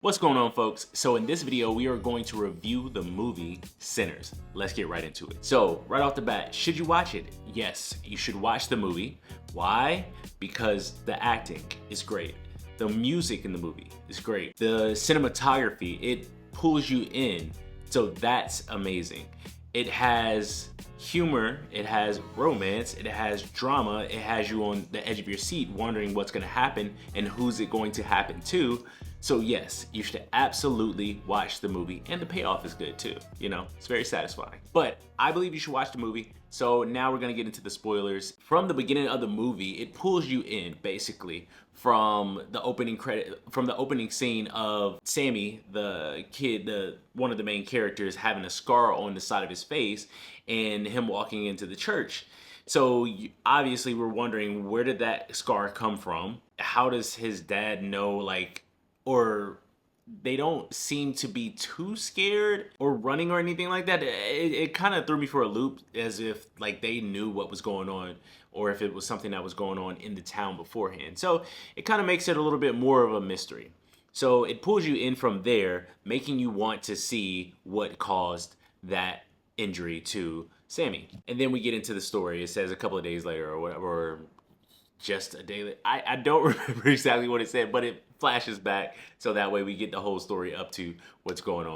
What's going on, folks? So in this video, we are going to review the movie Sinners. Let's get right into it. So right off the bat, should you watch it? Yes, you should watch the movie. Why? Because the acting is great. The music in the movie is great. The cinematography, it pulls you in. So that's amazing. It has humor, it has romance, it has drama, it has you on the edge of your seat wondering what's gonna happen and who's it going to happen to. So yes, you should absolutely watch the movie, and the payoff is good too. You know, it's very satisfying. But I believe you should watch the movie. So now we're gonna get into the spoilers. From the beginning of the movie, it pulls you in basically from the opening scene of Sammy, the kid, one of the main characters, having a scar on the side of his face, and him walking into the church. So obviously we're wondering, where did that scar come from? How does his dad know, or they don't seem to be too scared or running or anything like that. It kind of threw me for a loop, as if like they knew what was going on, or if it was something that was going on in the town beforehand. So it kind of makes it a little bit more of a mystery. So it pulls you in from there, making you want to see what caused that injury to Sammy. And then we get into the story. It says a couple of days later or whatever, or just a day. I don't remember exactly what it said, but it flashes back, so that way we get the whole story up to what's going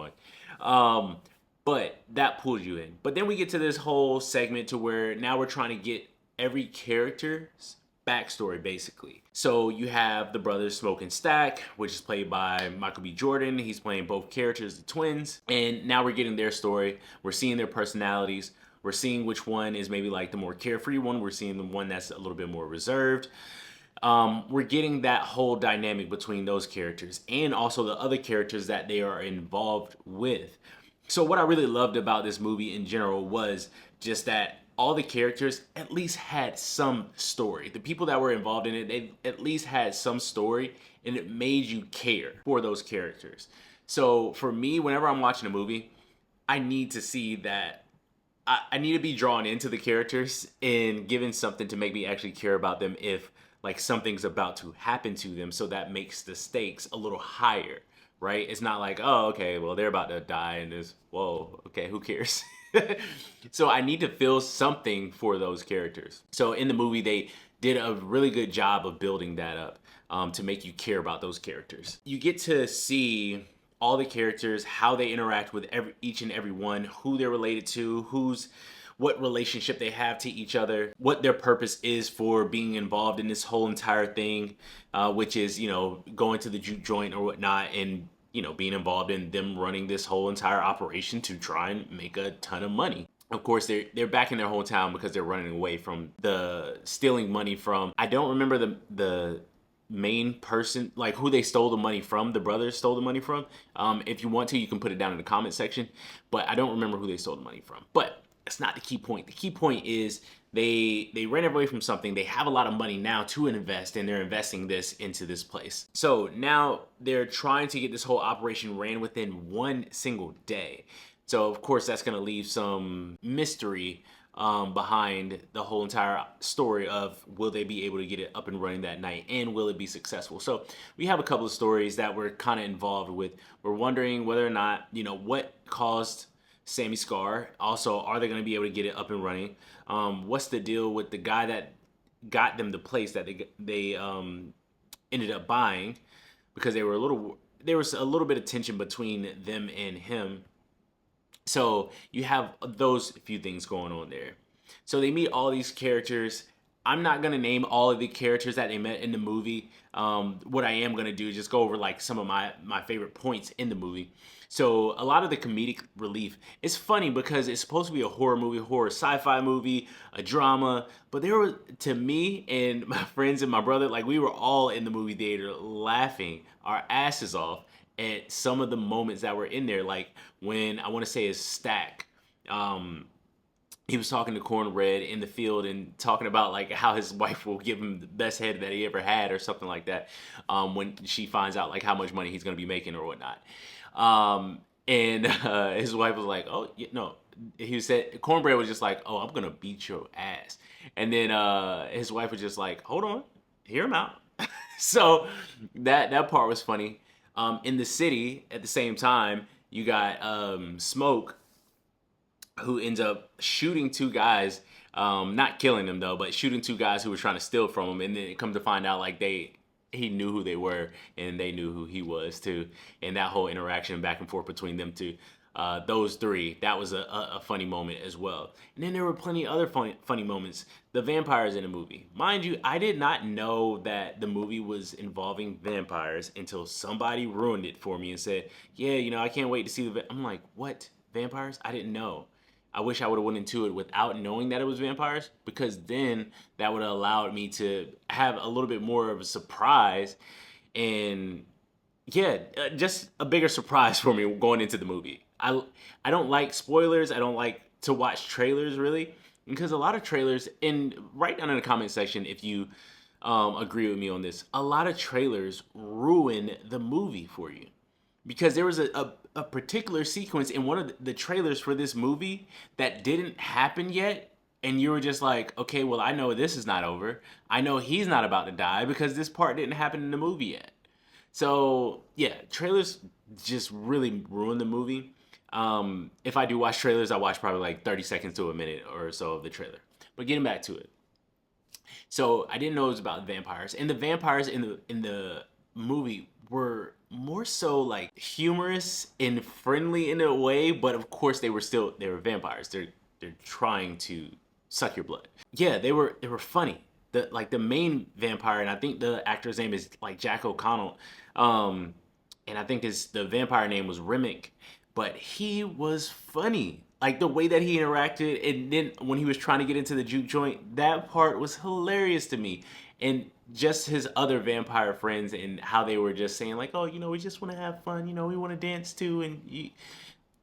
on. But that pulls you in. But then we get to this whole segment to where now we're trying to get every character's backstory, basically. So you have the brothers Smoke and Stack, which is played by Michael B. Jordan. He's playing both characters, the twins. And now we're getting their story. We're seeing their personalities. We're seeing which one is maybe like the more carefree one. We're seeing the one that's a little bit more reserved. We're getting that whole dynamic between those characters and also the other characters that they are involved with. So what I really loved about this movie in general was just that all the characters at least had some story. The people that were involved in it, they at least had some story, and it made you care for those characters. So for me, whenever I'm watching a movie, I need to see that I need to be drawn into the characters and given something to make me actually care about them if like something's about to happen to them, so that makes the stakes a little higher, right? It's not like, oh, okay, well, they're about to die and this, whoa, okay, who cares? So I need to feel something for those characters. So in the movie, they did a really good job of building that up to make you care about those characters. You get to see all the characters, how they interact with each and every one, who they're related to, what relationship they have to each other, what their purpose is for being involved in this whole entire thing, which is, you know, going to the juke joint or whatnot, and, you know, being involved in them running this whole entire operation to try and make a ton of money. Of course, they're back in their hometown because they're running away from the stealing money from. I don't remember the main person, like who they stole the money from. The brothers stole the money from. If you want to, you can put it down in the comment section, but I don't remember who they stole the money from. But that's not the key point. The key point is they ran away from something. They have a lot of money now to invest, and they're investing this into this place. So now they're trying to get this whole operation ran within one single day. So of course that's going to leave some mystery behind the whole entire story of, will they be able to get it up and running that night, and will it be successful? So we have a couple of stories that we're kind of involved with. We're wondering whether or not, you know, what caused Sammy Scar. Also, are they going to be able to get it up and running? What's the deal with the guy that got them the place that they ended up buying, because there was a little bit of tension between them and him. So you have those few things going on there. So they meet all these characters. I'm not gonna name all of the characters that they met in the movie. What I am gonna do is just go over like some of my favorite points in the movie. So a lot of the comedic relief, it's funny because it's supposed to be a horror movie, horror sci-fi movie, a drama. But there was, to me and my friends and my brother, like we were all in the movie theater laughing our asses off at some of the moments that were in there. Like when, I want to say, is Stack, he was talking to Cornbread in the field and talking about like how his wife will give him the best head that he ever had or something like that, when she finds out like how much money he's going to be making or whatnot. And his wife was like, oh, no. He said, Cornbread was just like, oh, I'm going to beat your ass. And then his wife was just like, hold on, hear him out. So that part was funny. In the city, at the same time, you got Smoke, who ends up shooting two guys, not killing them though, but shooting two guys who were trying to steal from him, and then it comes to find out like he knew who they were and they knew who he was too, and that whole interaction back and forth between them two. Those three, that was a funny moment as well. And then there were plenty of other funny moments. The vampires in the movie. Mind you, I did not know that the movie was involving vampires until somebody ruined it for me and said, yeah, I can't wait to see I'm like, what? Vampires? I didn't know. I wish I would have went into it without knowing that it was vampires, because then that would have allowed me to have a little bit more of a surprise, and yeah, just a bigger surprise for me going into the movie. I don't like spoilers. I don't like to watch trailers really, because a lot of trailers, and write down in the comment section if you agree with me on this. A lot of trailers ruin the movie for you, because there was a particular sequence in one of the trailers for this movie that didn't happen yet, and you were just like, okay, well, I know this is not over. I know he's not about to die because this part didn't happen in the movie yet. So yeah, trailers just really ruin the movie. If I do watch trailers, I watch probably like 30 seconds to a minute or so of the trailer. But getting back to it, so I didn't know it was about vampires, and the vampires in the movie were more so like humorous and friendly in a way, but of course they were vampires. They're trying to suck your blood. Yeah, they were funny. The main vampire, and I think the actor's name is like Jack O'Connell, and I think the vampire name was Remick, but he was funny. Like the way that he interacted, and then when he was trying to get into the juke joint, that part was hilarious to me. And just his other vampire friends and how they were just saying like, oh, we just want to have fun, we want to dance too, and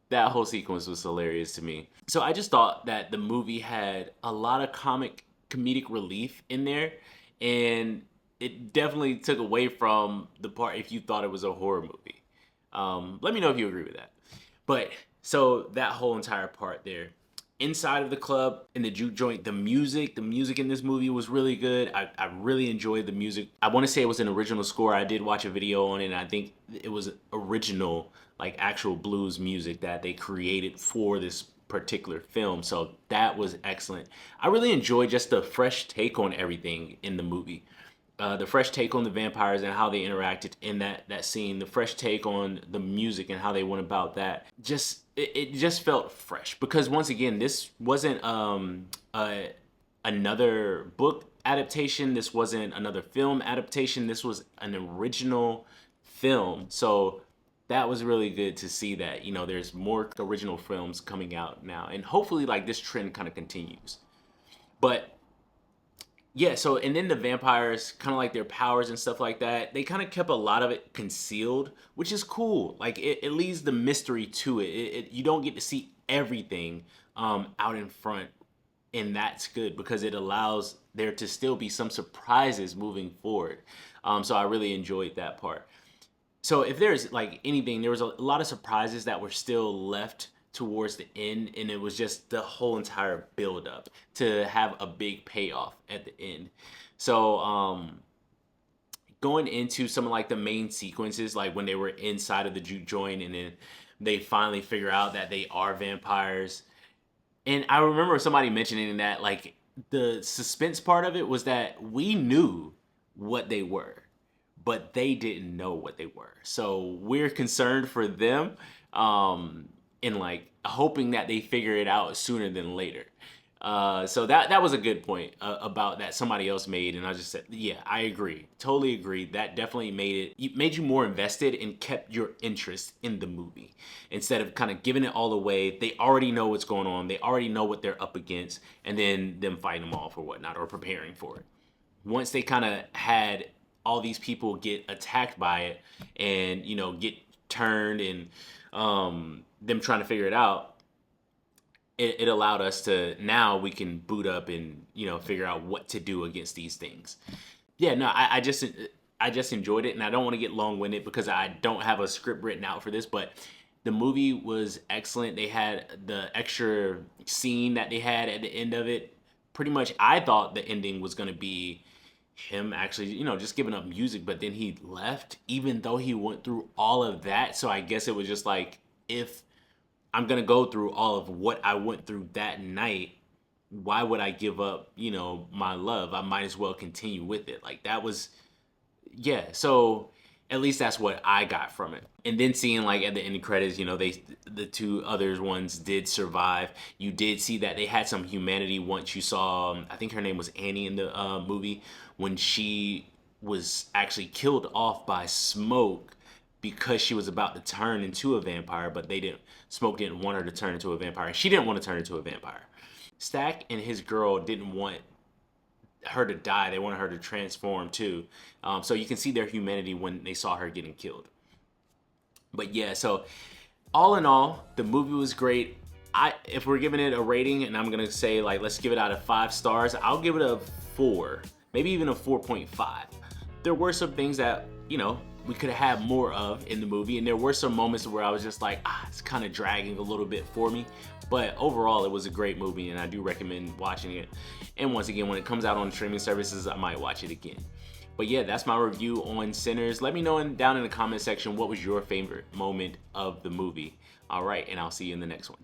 that whole sequence was hilarious to me. So I just thought that the movie had a lot of comedic relief in there, and it definitely took away from the part if you thought it was a horror movie. Let me know if you agree with that. But so that whole entire part there, inside of the club, in the juke joint, the music in this movie was really good. I really enjoyed the music. I want to say it was an original score. I did watch a video on it, and I think it was original, like actual blues music that they created for this particular film. So that was excellent. I really enjoyed just the fresh take on everything in the movie. The fresh take on the vampires and how they interacted in that scene, the fresh take on the music and how they went about that. It just felt fresh, because once again, this wasn't another book adaptation. This wasn't another film adaptation. This was an original film. So that was really good to see that, there's more original films coming out now, and hopefully like this trend kind of continues. But yeah, so and then the vampires, kind of like their powers and stuff like that, they kind of kept a lot of it concealed, which is cool. Like it leaves the mystery to it. You don't get to see everything out in front, and that's good because it allows there to still be some surprises moving forward. So I really enjoyed that part. So if there's like anything, there was a lot of surprises that were still left towards the end, and it was just the whole entire build up to have a big payoff at the end. So going into some of like the main sequences, like when they were inside of the juke joint and then they finally figure out that they are vampires. And I remember somebody mentioning that like the suspense part of it was that we knew what they were, but they didn't know what they were. So we're concerned for them, and like hoping that they figure it out sooner than later. So that was a good point about that somebody else made, and I just said, yeah, I agree, totally agree. That definitely made you more invested and kept your interest in the movie instead of kind of giving it all away. They already know what's going on. They already know what they're up against, and then them fighting them off or whatnot or preparing for it. Once they kind of had all these people get attacked by it and get turned and them trying to figure it out, it allowed us to, now we can boot up and figure out what to do against these things. Yeah, no, I just enjoyed it, and I don't want to get long-winded because I don't have a script written out for this, but the movie was excellent. They had the extra scene that they had at the end of it. Pretty much I thought the ending was going to be him actually, just giving up music, but then he left, even though he went through all of that. So I guess it was just like, if I'm gonna go through all of what I went through that night, why would I give up, my love? I might as well continue with it. Like that was, yeah. So at least that's what I got from it. And then seeing like at the end credits, the two others ones did survive. You did see that they had some humanity once you saw, I think her name was Annie in the movie, when she was actually killed off by Smoke because she was about to turn into a vampire, but Smoke didn't want her to turn into a vampire. She didn't want to turn into a vampire. Stack and his girl didn't want her to die. They wanted her to transform too. So you can see their humanity when they saw her getting killed. But yeah, so all in all, the movie was great. If we're giving it a rating, and I'm gonna say like, let's give it out of 5 stars, I'll give it a 4, maybe even a 4.5. There were some things that, we could have had more of in the movie, and there were some moments where I was just like, it's kind of dragging a little bit for me. But overall, it was a great movie, and I do recommend watching it. And once again, when it comes out on streaming services, I might watch it again. But yeah, that's my review on Sinners. Let me know down in the comment section what was your favorite moment of the movie. All right, and I'll see you in the next one.